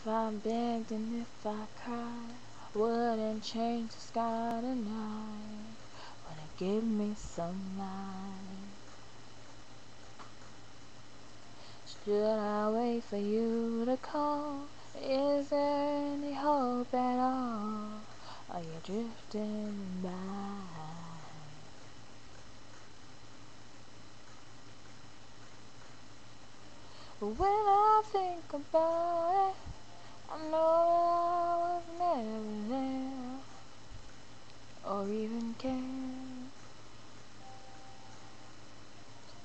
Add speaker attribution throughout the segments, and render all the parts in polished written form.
Speaker 1: If I begged and if I cried, wouldn't change the sky tonight. Wouldn't give me some light. Should I wait for you to call? Is there any hope at all? Are you drifting by? When I think about it, I know I was never there, or even care.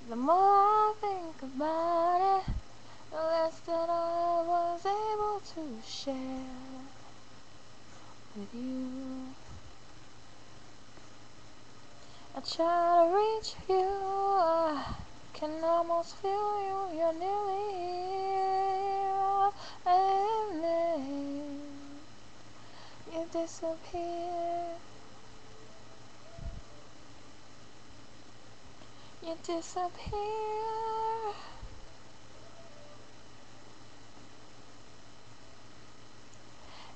Speaker 1: The more I think about it, the less that I was able to share with you. I try to reach you, I can almost feel you, you're nearly here, and then you disappear. You disappear.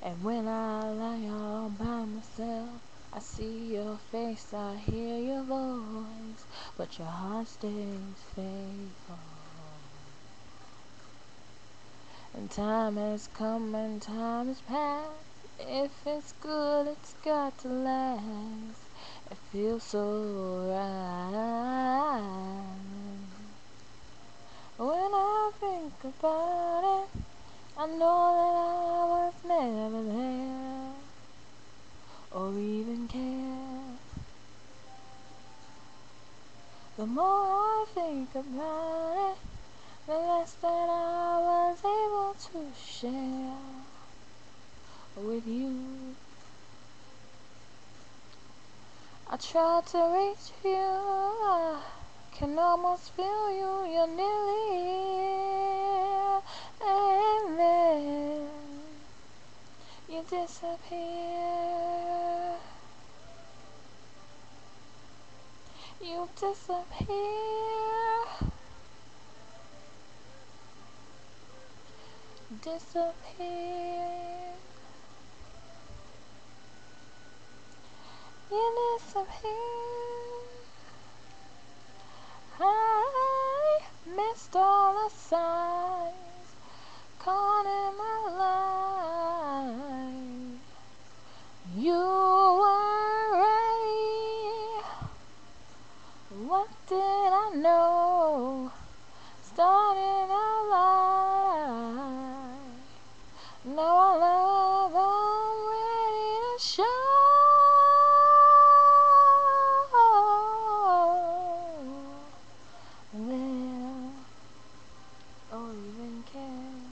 Speaker 1: And when I lie all by myself, I see your face, I hear your voice, but your heart stays faithful. And time has come and time has passed. If it's good, it's got to last. It feels so right. When I think about it, I know that I was never there, or even care. The more I think about it, the less that I was able to share with you. I tried to reach you, I can almost feel you, you're nearly here, and then you disappear. You disappear. Disappear. You disappear. I missed all the signs caught in my life. You were ready. What did I know? Starting our life. Now our love, I'm ready to show. Will or even care.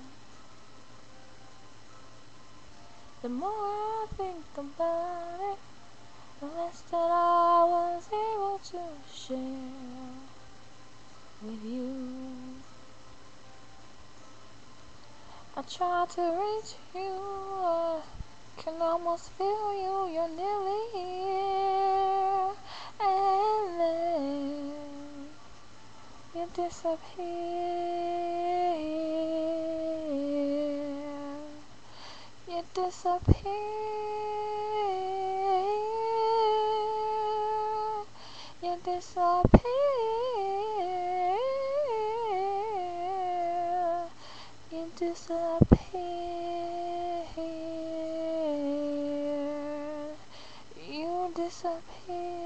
Speaker 1: The more I think about it, the less that I was able to share with you. I try to reach you, I can almost feel you, you're nearly here, and then you disappear. You disappear. You disappear. You disappear. You disappear.